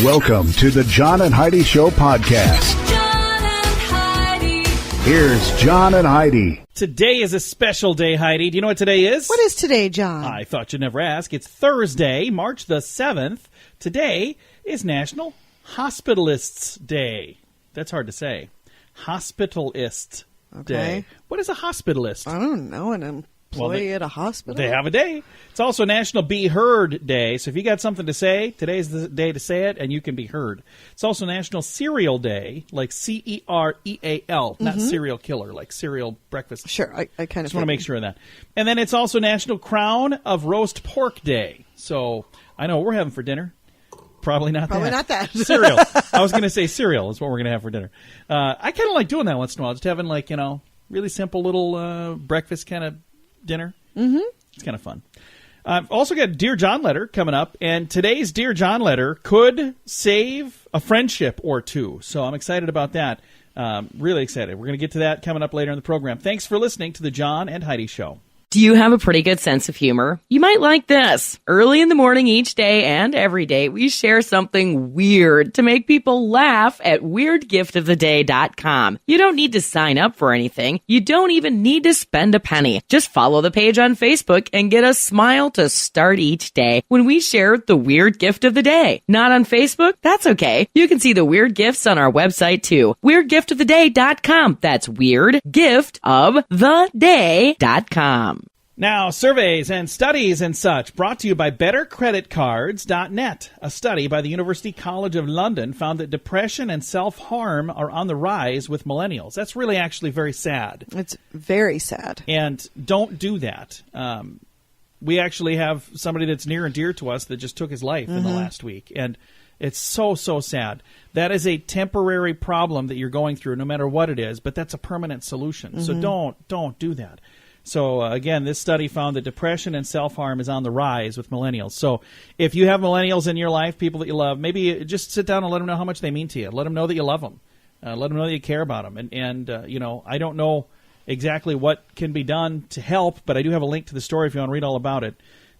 Welcome to the John and Heidi Show podcast. John and Heidi. Here's John and Heidi. Today is a special day, Heidi. Do you know what today is? What is today, John? I thought you'd never ask. It's Thursday, March the 7th. Today is National Hospitalists Day. That's hard to say. Hospitalist Day. What is a hospitalist? I don't know, an employee at a hospital? They have a day. It's also National Be Heard Day. So if you got something to say, today's the day to say it, and you can be heard. It's also National Cereal Day, like C-E-R-E-A-L, not serial killer, like cereal breakfast. Sure, I kind of just want to make sure of that. And then it's also National Crown of Roast Pork Day. So I know what we're having for dinner. Probably not that. Cereal. I was going to say cereal is what we're going to have for dinner. I kind of like doing that once in a while, just having like, really simple little breakfast kind of dinner. Mm-hmm. It's kind of fun. I've also got Dear John letter coming up, and today's Dear John letter could save a friendship or two. So I'm excited about that. Really excited. We're going to get to that coming up later in the program. Thanks for listening to the John and Heidi Show. Do you have a pretty good sense of humor? You might like this. Early in the morning each day and every day, we share something weird to make people laugh at weirdgiftoftheday.com. You don't need to sign up for anything. You don't even need to spend a penny. Just follow the page on Facebook and get a smile to start each day when we share the weird gift of the day. Not on Facebook? That's okay. You can see the weird gifts on our website too. weirdgiftoftheday.com. That's weirdgiftoftheday.com. Now, surveys and studies and such brought to you by BetterCreditCards.net. A study by the University College of London found that depression and self-harm are on the rise with millennials. That's really actually very sad. It's very sad. And don't do that. We actually have somebody that's near and dear to us that just took his life in the last week. And it's so, so sad. That is a temporary problem that you're going through, no matter what it is, but that's a permanent solution. So don't do that. So, again, this study found that depression and self-harm is on the rise with millennials. So if you have millennials in your life, people that you love, maybe just sit down and let them know how much they mean to you. Let them know that you love them. Let them know that you care about them. And I don't know exactly what can be done to help, but I do have a link to the story if you want to read all about it.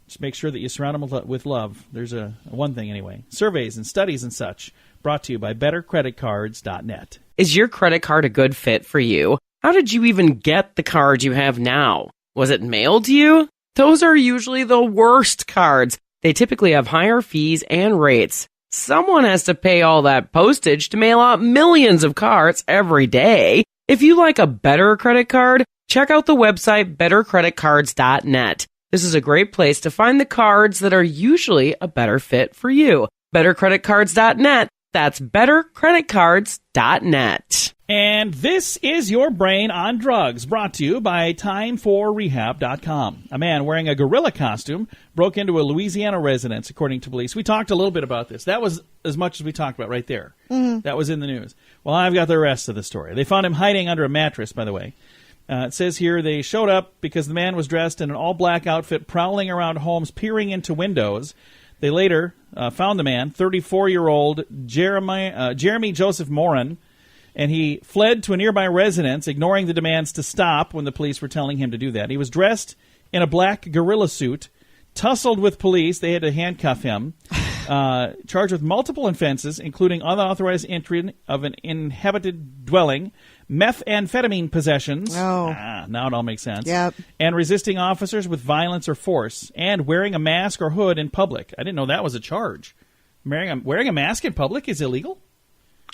Just make sure that you surround them with love. There's a one thing anyway. Surveys and studies and such brought to you by BetterCreditCards.net. Is your credit card a good fit for you? How did you even get the card you have now? Was it mailed to you? Those are usually the worst cards. They typically have higher fees and rates. Someone has to pay all that postage to mail out millions of cards every day. If you like a better credit card, check out the website bettercreditcards.net. This is a great place to find the cards that are usually a better fit for you. bettercreditcards.net. That's bettercreditcards.net. And this is Your Brain on Drugs, brought to you by TimeForRehab.com. A man wearing a gorilla costume broke into a Louisiana residence, according to police. We talked a little bit about this. That was as much as we talked about right there. That was in the news. Well, I've got the rest of the story. They found him hiding under a mattress, by the way. It says here they showed up because the man was dressed in an all-black outfit, prowling around homes, peering into windows. They later found the man, 34-year-old Jeremy Joseph Morin, and he fled to a nearby residence, ignoring the demands to stop when the police were telling him to do that. He was dressed in a black gorilla suit, tussled with police. They had to handcuff him, charged with multiple offenses, including unauthorized entry of an inhabited dwelling, methamphetamine possessions. Oh. Now it all makes sense. Yep. And resisting officers with violence or force, and wearing a mask or hood in public. I didn't know that was a charge. Wearing a mask in public is illegal?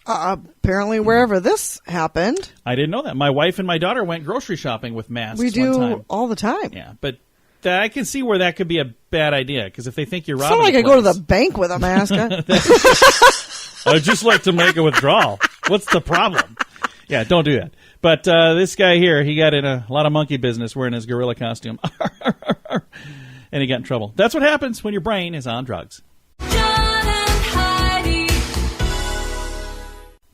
Apparently wherever this happened. I didn't know that. My wife and my daughter went grocery shopping with masks We do one time. all the time. Yeah, but I can see where that could be a bad idea, because if they think you're It's robbing not like the I go to place- the bank with a mask. I'd just like to make a withdrawal. What's the problem? Yeah, don't do that. But this guy here, he got in a lot of monkey business wearing his gorilla costume. And he got in trouble. That's what happens when your brain is on drugs. John and Heidi.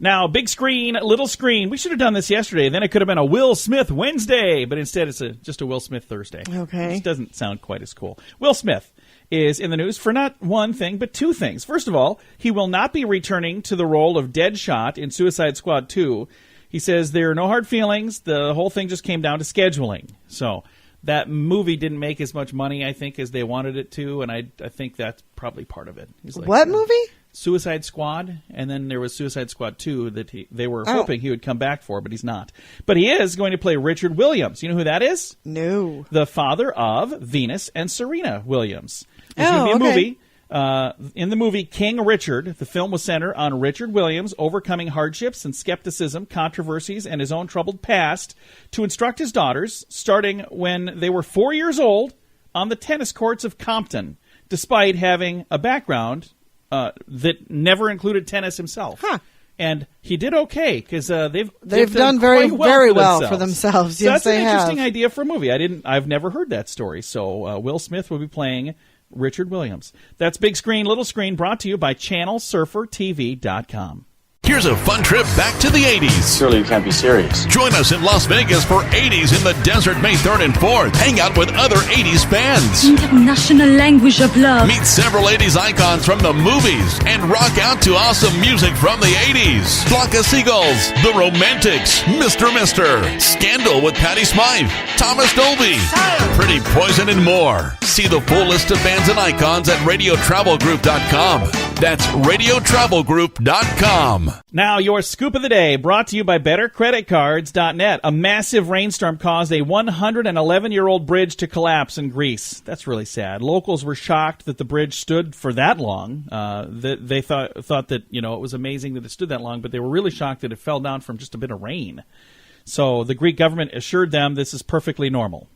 Now, big screen, little screen. We should have done this yesterday. Then it could have been a Will Smith Wednesday. But instead, it's just a Will Smith Thursday. Okay. Which doesn't sound quite as cool. Will Smith is in the news for not one thing, but two things. First of all, he will not be returning to the role of Deadshot in Suicide Squad 2. He says there are no hard feelings. The whole thing just came down to scheduling. So that movie didn't make as much money, I think, as they wanted it to, and I think that's probably part of it. He's like, What movie? Suicide Squad, and then there was Suicide Squad 2 that they were hoping he would come back for, but he's not. But he is going to play Richard Williams. You know who that is? No. The father of Venus and Serena Williams. There's Oh, going to be a okay. movie. In the movie King Richard, the film was centered on Richard Williams overcoming hardships and skepticism, controversies, and his own troubled past to instruct his daughters, starting when they were 4 years old, on the tennis courts of Compton, despite having a background that never included tennis himself. Huh. And he did okay because they've done very, quite very for well themselves. for themselves. So Yes, that's an they interesting have. idea for a movie. I've never heard that story. So Will Smith will be playing Richard Williams. That's Big Screen, Little Screen, brought to you by ChannelSurferTV.com. Here's a fun trip back to the 80s. Surely you can't be serious. Join us in Las Vegas for 80s in the Desert May 3rd and 4th. Hang out with other 80s fans. International language of love. Meet several 80s icons from the movies and rock out to awesome music from the 80s. Flock of Seagulls, The Romantics, Mr. Scandal with Patti Smythe, Thomas Dolby, Pretty Poison, and more. See the full list of bands and icons at RadioTravelGroup.com. That's RadioTravelGroup.com. Now, your scoop of the day, brought to you by BetterCreditCards.net. A massive rainstorm caused a 111-year-old bridge to collapse in Greece. That's really sad. Locals were shocked that the bridge stood for that long. They thought that, it was amazing that it stood that long, but they were really shocked that it fell down from just a bit of rain. So the Greek government assured them this is perfectly normal.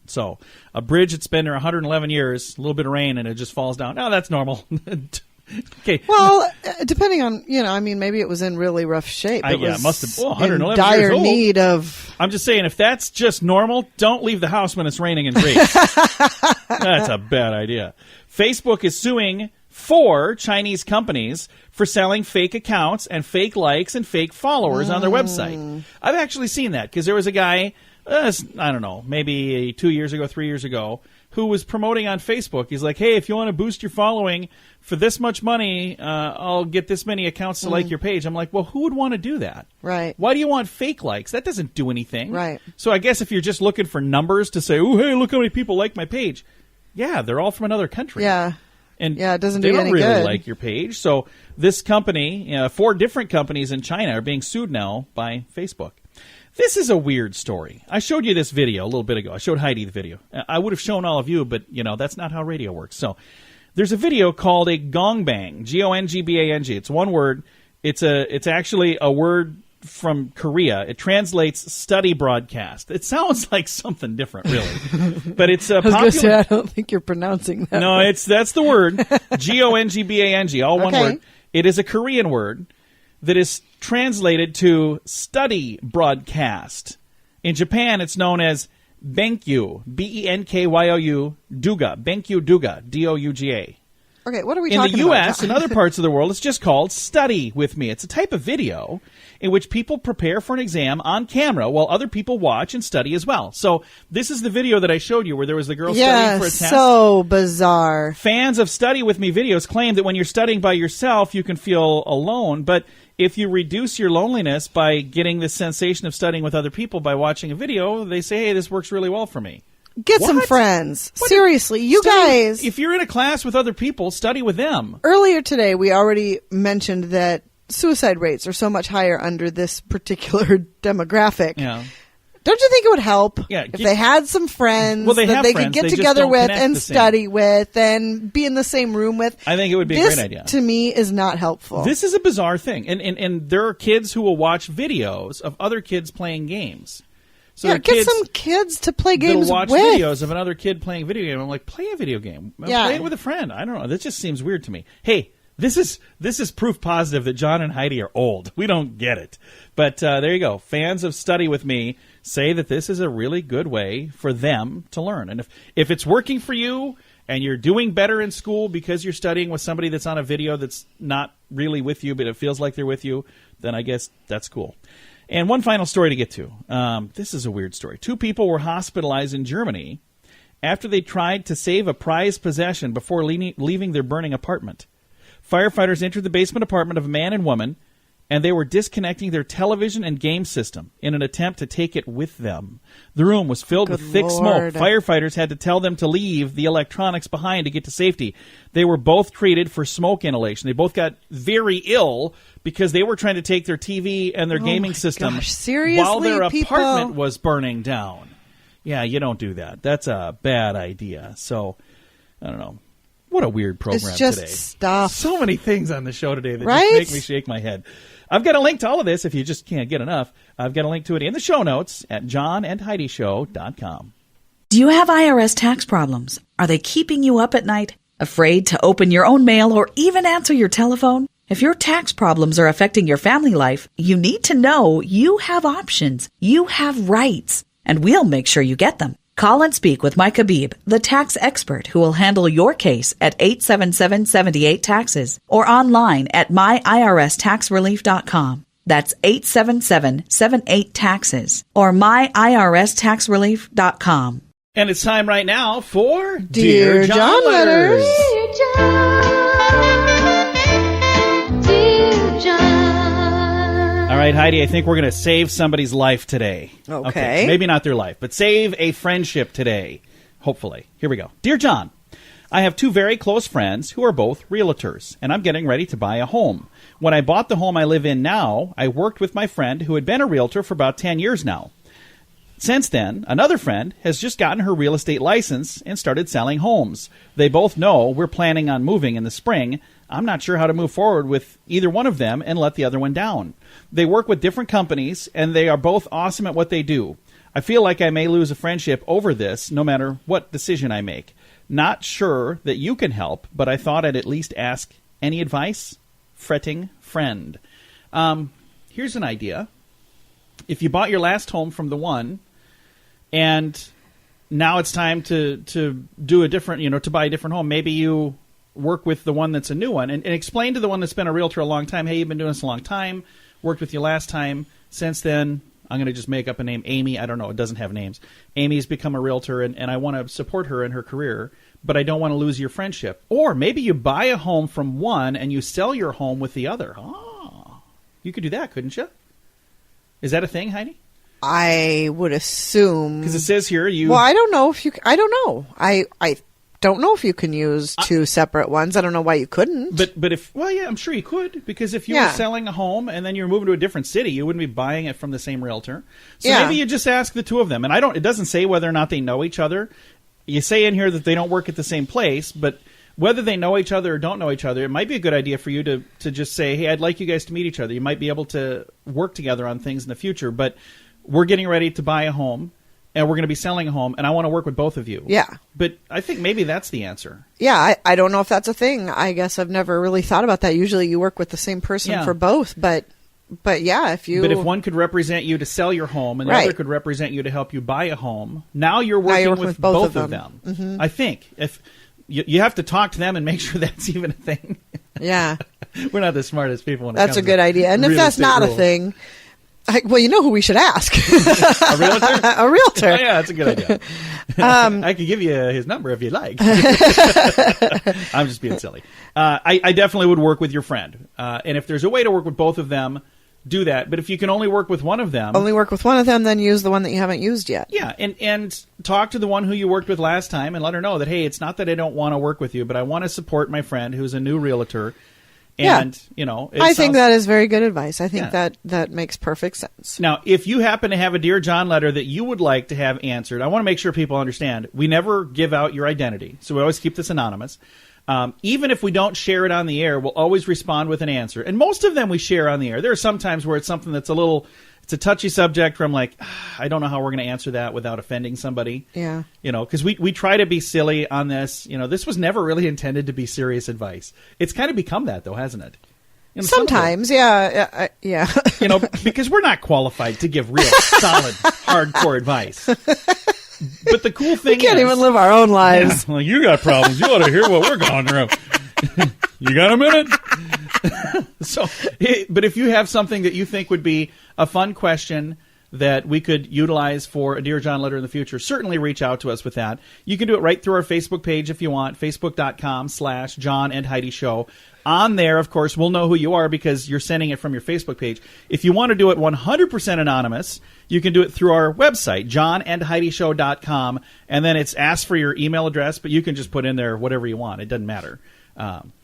So a bridge that's been there 111 years, a little bit of rain, and it just falls down. Oh, that's normal. Okay. Well, depending on, maybe it was in really rough shape. It it must have. 111 in dire years old. need of. I'm just saying, if that's just normal, don't leave the house when it's raining in Greece. That's a bad idea. Facebook is suing 4 Chinese companies for selling fake accounts and fake likes and fake followers on their website. I've actually seen that because there was a guy, I don't know, maybe 2 years ago, 3 years ago, who was promoting on Facebook. He's like, hey, if you want to boost your following for this much money, I'll get this many accounts to like your page. I'm like, well, who would want to do that? Right. Why do you want fake likes? That doesn't do anything. Right. So I guess if you're just looking for numbers to say, oh, hey, look how many people like my page. Yeah, they're all from another country. Yeah. And Yeah, it doesn't they do you don't any really good. like your page. So this company, 4 different companies in China are being sued now by Facebook. This is a weird story. I showed you this video a little bit ago. I showed Heidi the video. I would have shown all of you, but, that's not how radio works. So there's a video called a gongbang, Gongbang. It's one word. It's actually a word from Korea. It translates study broadcast. It sounds like something different, really. But it's a popular... I don't think you're pronouncing that. No, that's the word. Gongbang, all one Okay. word. It is a Korean word that is translated to study broadcast. In Japan, it's known as Benkyu, Benkyu, Duga, Benkyu Duga, Douga. Okay, what are we In talking the about? U.S. and other parts of the world, it's just called Study With Me. It's a type of video in which people prepare for an exam on camera while other people watch and study as well. So this is the video that I showed you where there was the girl studying for a test. So bizarre. Fans of Study With Me videos claim that when you're studying by yourself, you can feel alone. But if you reduce your loneliness by getting the sensation of studying with other people by watching a video, they say, hey, this works really well for me. Get some What? friends. What? Seriously, you Study- guys. If you're in a class with other people, study with them. Earlier today, we already mentioned that suicide rates are so much higher under this particular demographic. Yeah. Don't you think it would help Yeah, if they had some friends Well, they that have they friends, could get they just together don't with connect and the same. study with and be in the same room with? I think it would be a This, great idea. to me, is not helpful. This is a bizarre thing. And there are kids who will watch videos of other kids playing games. So there are get kids some kids to play that'll games watch with. videos of another kid playing a video game. I'm like, play a video game. Yeah. Play it with a friend. I don't know. That just seems weird to me. Hey, this is proof positive that John and Heidi are old. We don't get it. But there you go. Fans of Study With Me say that this is a really good way for them to learn. And if it's working for you and you're doing better in school because you're studying with somebody that's on a video that's not really with you, but it feels like they're with you, then I guess that's cool. And one final story to get to. This is a weird story. 2 people were hospitalized in Germany after they tried to save a prized possession before leaving their burning apartment. Firefighters entered the basement apartment of a man and woman and they were disconnecting their television and game system in an attempt to take it with them. The room was filled with thick smoke. Firefighters had to tell them to leave the electronics behind to get to safety. They were both treated for smoke inhalation. They both got very ill because they were trying to take their TV and their gaming system while their apartment was burning down. Yeah, you don't do that. That's a bad idea. So, I don't know. What a weird program it's just today. Stuff. So many things on the show today that just make me shake my head. I've got a link to all of this if you just can't get enough. I've got a link to it in the show notes at johnandheidishow.com. Do you have IRS tax problems? Are they keeping you up at night? Afraid to open your own mail or even answer your telephone? If your tax problems are affecting your family life, you need to know you have options. You have rights, and we'll make sure you get them. Call and speak with Mike Habib, the tax expert who will handle your case at 877-78-TAXES or online at myirs.taxrelief.com. That's 877-78-TAXES or myirs.taxrelief.com. And it's time right now for Dear John Letters. Dear John. Dear John. All right, Heidi, I think we're going to save somebody's life today. Okay. Maybe not their life, but save a friendship today. Hopefully. Here we go. Dear John, I have two very close friends who are both realtors, and I'm getting ready to buy a home. When I bought the home I live in now, I worked with my friend who had been a realtor for about 10 years now. Since then, another friend has just gotten her real estate license and started selling homes. They both know we're planning on moving in the spring. I'm not sure how to move forward with either one of them and let the other one down. They work with different companies, and they are both awesome at what they do. I feel like I may lose a friendship over this, no matter what decision I make. Not sure that you can help, but I thought I'd at least ask. Any advice? Fretting friend. Here's an idea. If you bought your last home from the one, and now it's time to do a different, to buy a different home, maybe you work with the one that's a new one and explain to the one that's been a realtor a long time, hey, you've been doing this a long time, worked with you last time. Since then, I'm going to just make up a name, Amy. I don't know. It doesn't have names. Amy's become a realtor, and I want to support her in her career, but I don't want to lose your friendship. Or maybe you buy a home from one and you sell your home with the other. Oh, you could do that, couldn't you? Is that a thing, Heidi? I would assume. Because it says here you... Well, I don't know if you... I don't know. I don't know if you can use two separate ones. I don't know why you couldn't. But if... Well, yeah, I'm sure you could. Because if you were selling a home and then you're moving to a different city, you wouldn't be buying it from the same realtor. So maybe you just ask the two of them. And it doesn't say whether or not they know each other. You say in here that they don't work at the same place, but... Whether they know each other or don't know each other, it might be a good idea for you to just say, hey, I'd like you guys to meet each other. You might be able to work together on things in the future, but we're getting ready to buy a home, and we're going to be selling a home, and I want to work with both of you. Yeah. But I think maybe that's the answer. Yeah, I don't know if that's a thing. I guess I've never really thought about that. Usually you work with the same person for both, but yeah, if you... But if one could represent you to sell your home and the other could represent you to help you buy a home, now you're working with both of them. Mm-hmm. I think. If... You have to talk to them and make sure that's even a thing. Yeah. We're not the smartest people when it That's comes a good idea. And if that's not a thing, well, you know who we should ask. A realtor? A realtor. Oh, yeah, that's a good idea. I could give you his number if you'd like. I'm just being silly. I definitely would work with your friend. And if there's a way to work with both of them, do that. But if you can only work with one of them... Only work with one of them, then use the one that you haven't used yet. Yeah, and talk to the one who you worked with last time and let her know that, hey, it's not that I don't want to work with you, but I want to support my friend who's a new realtor. And, I think that is very good advice. I think that makes perfect sense. Now, if you happen to have a Dear John letter that you would like to have answered, I want to make sure people understand, we never give out your identity, so we always keep this anonymous. Even if we don't share it on the air, we'll always respond with an answer. And most of them we share on the air. There are some times where it's something that's it's a touchy subject where I'm like, I don't know how we're going to answer that without offending somebody. Yeah. Because we try to be silly on this. This was never really intended to be serious advice. It's kind of become that, though, hasn't it? Sometimes, yeah. Because we're not qualified to give real, solid, hardcore advice. But the cool thing we can't even live our own lives. Yeah, well, you got problems. You ought to hear what we're going through. You got a minute? But if you have something that you think would be a fun question that we could utilize for a Dear John letter in the future, certainly reach out to us with that. You can do it right through our Facebook page if you want, facebook.com/John and Heidi Show. On there, of course, we'll know who you are because you're sending it from your Facebook page. If you want to do it 100% anonymous, you can do it through our website, johnandheidishow.com, and then it's asked for your email address, but you can just put in there whatever you want. It doesn't matter.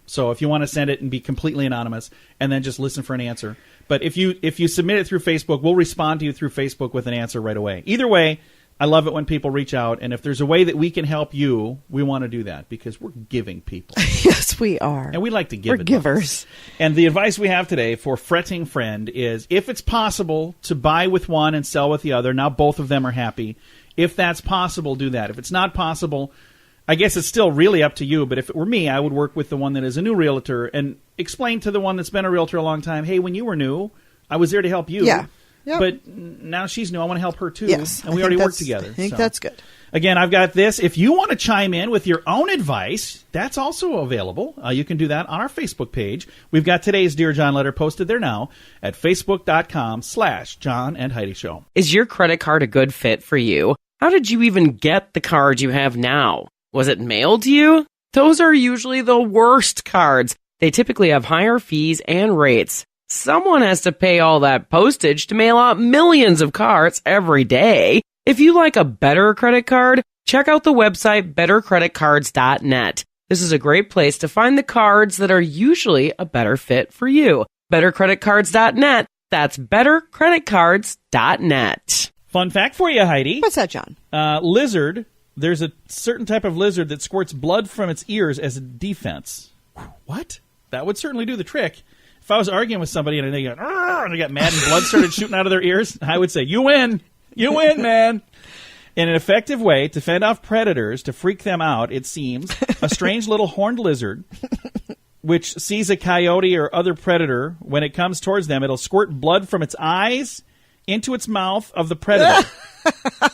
So if you want to send it and be completely anonymous and then just listen for an answer. But if you submit it through Facebook, we'll respond to you through Facebook with an answer right away. Either way, I love it when people reach out, and if there's a way that we can help you, we want to do that because we're giving people. Yes, we are. And we like to give We're advice. givers. And the advice we have today for fretting friend is, if it's possible to buy with one and sell with the other, now both of them are happy. If that's possible, do that. If it's not possible, I guess it's still really up to you, but if it were me, I would work with the one that is a new realtor and explain to the one that's been a realtor a long time, hey, when you were new, I was there to help you. Yeah. Yep. But now she's new. I want to help her too. Yes, And we already work together. I think that's good. Again, I've got this. If you want to chime in with your own advice, that's also available. You can do that on our Facebook page. We've got today's Dear John letter posted there now at facebook.com/John and Heidi Show. Is your credit card a good fit for you? How did you even get the card you have now? Was it mailed to you? Those are usually the worst cards. They typically have higher fees and rates. Someone has to pay all that postage to mail out millions of cards every day. If you like a better credit card, check out the website bettercreditcards.net. This is a great place to find the cards that are usually a better fit for you. Bettercreditcards.net. That's bettercreditcards.net. Fun fact for you, Heidi. What's that, John? Lizard. There's a certain type of lizard that squirts blood from its ears as a defense. What? That would certainly do the trick. If I was arguing with somebody and they got mad and blood started shooting out of their ears, I would say, you win. You win, man. In an effective way to fend off predators, to freak them out, it seems, a strange little horned lizard, which sees a coyote or other predator, when it comes towards them, it'll squirt blood from its eyes into its mouth of the predator.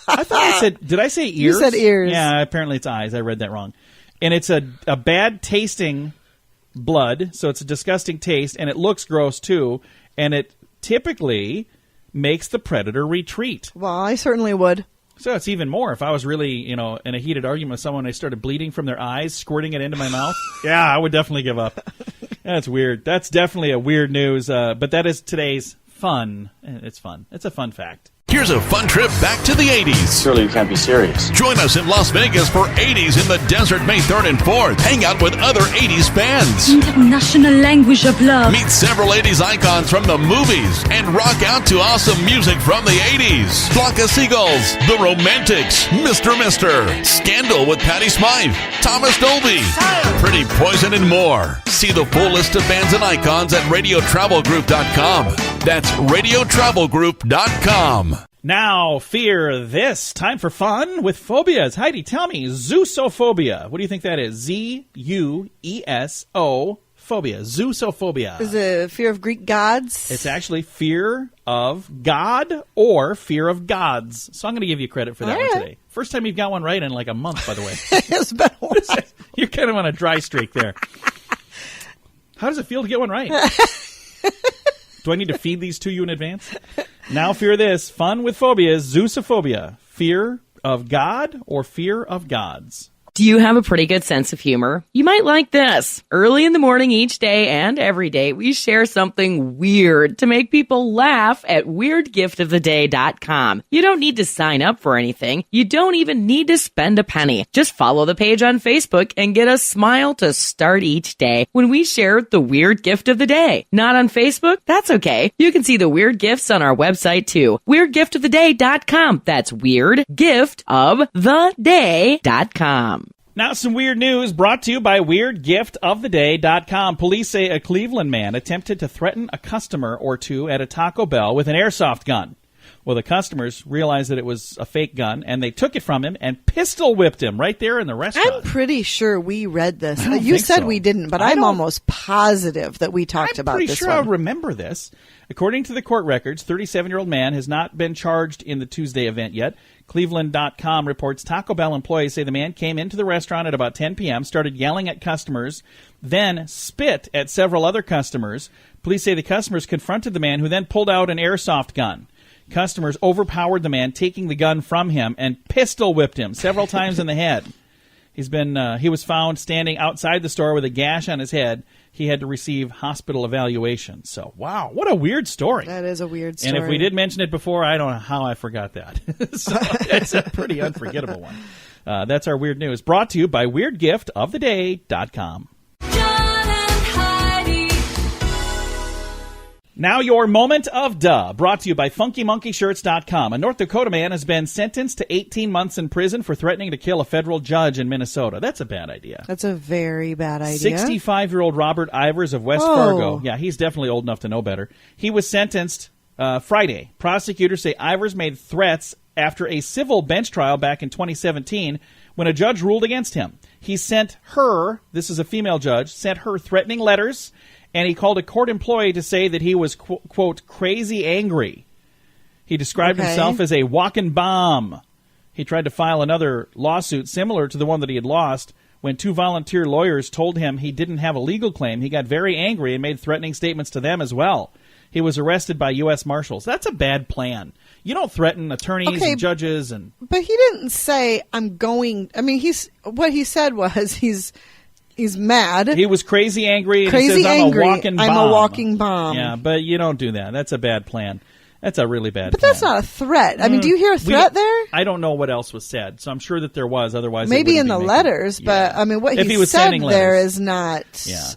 I thought I said, did I say ears? You said ears. Yeah, apparently it's eyes. I read that wrong. And it's a bad tasting blood, so it's a disgusting taste, and it looks gross too, and it typically makes the predator retreat. Well, I certainly would. So it's even more if I was really, in a heated argument with someone and they started bleeding from their eyes, squirting it into my mouth. Yeah, I would definitely give up. That's weird. That's definitely a weird news, but that is today's fun. It's fun. It's a fun fact. Here's a fun trip back to the 80s. Surely you can't be serious. Join us in Las Vegas for 80s in the Desert May 3rd and 4th. Hang out with other 80s fans. International language of love. Meet several 80s icons from the movies and rock out to awesome music from the 80s. Flock of Seagulls, The Romantics, Mr. Scandal with Patty Smythe, Thomas Dolby, Pretty Poison, and more. See the full list of bands and icons at radiotravelgroup.com. That's radiotravelgroup.com. Now, fear this. Time for fun with phobias. Heidi, tell me, zoosophobia. What do you think that is? Z-U-E-S-O, phobia. Zoosophobia. Is it fear of Greek gods? It's actually fear of God or fear of gods. So I'm going to give you credit for that one today. First time you've got one right in like a month, by the way. It's been a while. You're kind of on a dry streak there. How does it feel to get one right? Do I need to feed these to you in advance? Now fear this. Fun with phobias. Zoosophobia. Fear of God or fear of gods. Do you have a pretty good sense of humor? You might like this. Early in the morning each day and every day, we share something weird to make people laugh at WeirdGiftOfTheDay.com. You don't need to sign up for anything. You don't even need to spend a penny. Just follow the page on Facebook and get a smile to start each day when we share the Weird Gift of the Day. Not on Facebook? That's okay. You can see the weird gifts on our website too. WeirdGiftOfTheDay.com. That's WeirdGiftOfTheDay.com. Now, some weird news brought to you by WeirdGiftOfTheDay.com. Police say a Cleveland man attempted to threaten a customer or two at a Taco Bell with an airsoft gun. Well, the customers realized that it was a fake gun, and they took it from him and pistol whipped him right there in the restaurant. I'm pretty sure we read this. I don't You think said so. we didn't, but I'm almost positive that we talked about this I'm pretty sure I one. remember this. According to the court records, 37-year-old man has not been charged in the Tuesday event yet. Cleveland.com reports Taco Bell employees say the man came into the restaurant at about 10 p.m., started yelling at customers, then spit at several other customers. Police say the customers confronted the man, who then pulled out an airsoft gun. Customers overpowered the man, taking the gun from him and pistol whipped him several times in the head. He was found standing outside the store with a gash on his head. He had to receive hospital evaluation. So, wow, what a weird story. That is a weird story. And if we did mention it before, I don't know how I forgot that. So it's a pretty unforgettable one. That's our weird news, brought to you by WeirdGiftOfTheDay.com. Now your moment of duh, brought to you by FunkyMonkeyShirts.com. A North Dakota man has been sentenced to 18 months in prison for threatening to kill a federal judge in Minnesota. That's a bad idea. That's a very bad idea. 65-year-old Robert Ivers of West Fargo. Yeah, he's definitely old enough to know better. He was sentenced Friday. Prosecutors say Ivers made threats after a civil bench trial back in 2017 when a judge ruled against him. He sent her, this is a female judge, sent her threatening letters, and he called a court employee to say that he was, quote, crazy angry. He described himself as a walking bomb. He tried to file another lawsuit similar to the one that he had lost. When two volunteer lawyers told him he didn't have a legal claim, he got very angry and made threatening statements to them as well. He was arrested by U.S. Marshals. That's a bad plan. You don't threaten attorneys and judges. But he didn't say, I'm going... I mean, what he said was he's mad. He was crazy angry. And Crazy he says, angry. I'm a walking bomb. Yeah, but you don't do that. That's a bad plan. That's a really bad plan. But that's not a threat. I mean, do you hear a threat there? I don't know what else was said, so I'm sure that there was. Otherwise, maybe in the letters, but I mean, what he said there is not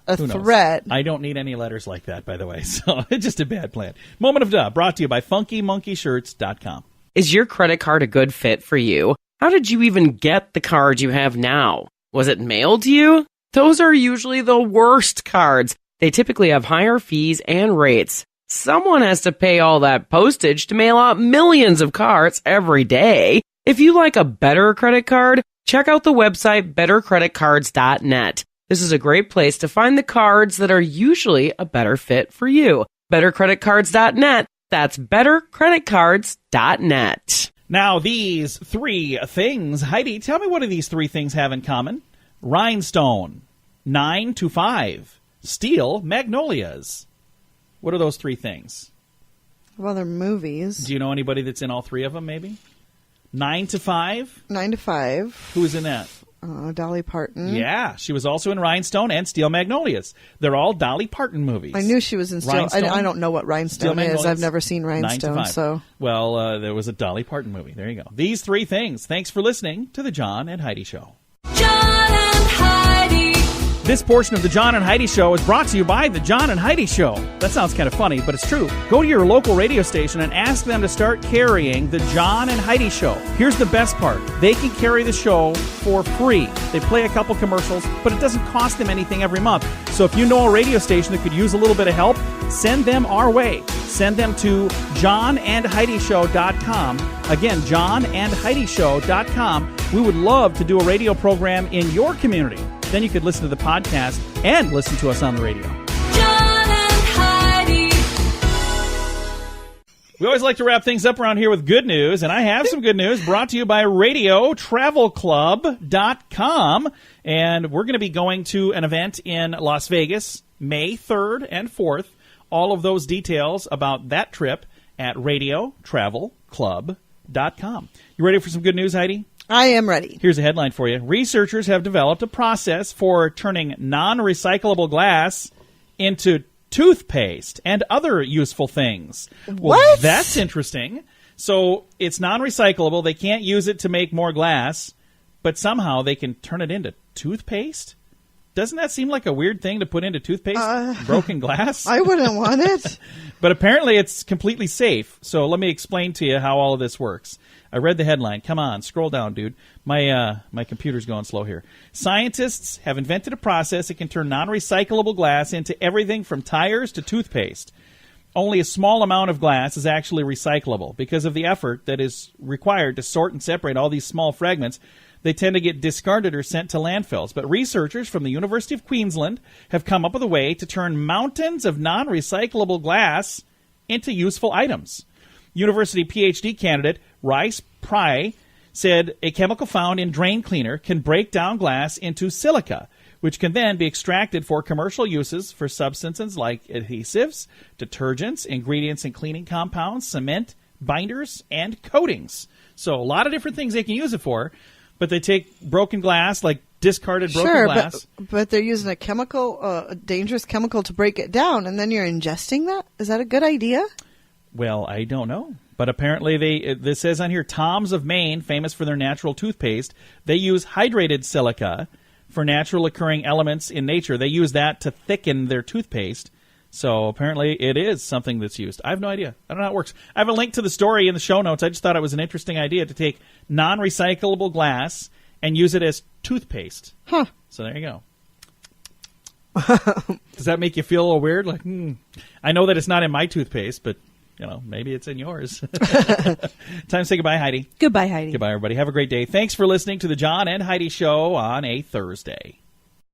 a threat. I don't need any letters like that, by the way, so it's just a bad plan. Moment of duh, brought to you by FunkyMonkeyShirts.com. Is your credit card a good fit for you? How did you even get the card you have now? Was it mailed to you? Those are usually the worst cards. They typically have higher fees and rates. Someone has to pay all that postage to mail out millions of cards every day. If you like a better credit card, check out the website bettercreditcards.net. This is a great place to find the cards that are usually a better fit for you. Bettercreditcards.net. That's bettercreditcards.net. Now, these three things. Heidi, tell me, what do these three things have in common? Rhinestone, 9 to 5, steel magnolias. What are those three things? Well, they're movies. Do you know anybody that's in all three of them, maybe? 9 to 5? 9 to 5. Who's in that? Dolly Parton. Yeah, she was also in Rhinestone and Steel Magnolias. They're all Dolly Parton movies. I knew she was in Steel. I don't know what Rhinestone is. I've never seen Rhinestone. So, well, there was a Dolly Parton movie. There you go. These three things. Thanks for listening to the John and Heidi Show. This portion of the John and Heidi Show is brought to you by the John and Heidi Show. That sounds kind of funny, but it's true. Go to your local radio station and ask them to start carrying the John and Heidi Show. Here's the best part. They can carry the show for free. They play a couple commercials, but it doesn't cost them anything every month. So if you know a radio station that could use a little bit of help, send them our way. Send them to johnandheidishow.com. Again, johnandheidishow.com. We would love to do a radio program in your community. Then you could listen to the podcast and listen to us on the radio. John and Heidi. We always like to wrap things up around here with good news, and I have some good news brought to you by RadioTravelClub.com. And we're going to be going to an event in Las Vegas, May 3rd and 4th. All of those details about that trip at RadioTravelClub.com. You ready for some good news, Heidi? I am ready. Here's a headline for you. Researchers have developed a process for turning non-recyclable glass into toothpaste and other useful things. Well, what? That's interesting. So it's non-recyclable. They can't use it to make more glass, but somehow they can turn it into toothpaste? Doesn't that seem like a weird thing to put into toothpaste? Broken glass? I wouldn't want it. But apparently it's completely safe. So let me explain to you how all of this works. I read the headline. Come on, scroll down, dude. My computer's going slow here. Scientists have invented a process that can turn non-recyclable glass into everything from tires to toothpaste. Only a small amount of glass is actually recyclable. Because of the effort that is required to sort and separate all these small fragments, they tend to get discarded or sent to landfills. But researchers from the University of Queensland have come up with a way to turn mountains of non-recyclable glass into useful items. University PhD candidate Rice Pry said a chemical found in drain cleaner can break down glass into silica, which can then be extracted for commercial uses for substances like adhesives, detergents, ingredients in cleaning compounds, cement, binders, and coatings. So a lot of different things they can use it for, but they take broken glass, like discarded broken glass. But they're using a chemical, a dangerous chemical to break it down, and then you're ingesting that? Is that a good idea? Well, I don't know. But apparently this says on here, Tom's of Maine, famous for their natural toothpaste, they use hydrated silica for natural occurring elements in nature. They use that to thicken their toothpaste. So apparently it is something that's used. I have no idea. I don't know how it works. I have a link to the story in the show notes. I just thought it was an interesting idea to take non-recyclable glass and use it as toothpaste. Huh. So there you go. Does that make you feel a little weird? Like, I know that it's not in my toothpaste, but maybe it's in yours. Time to say goodbye, Heidi. Goodbye, Heidi. Goodbye, everybody. Have a great day. Thanks for listening to the John and Heidi Show on a Thursday.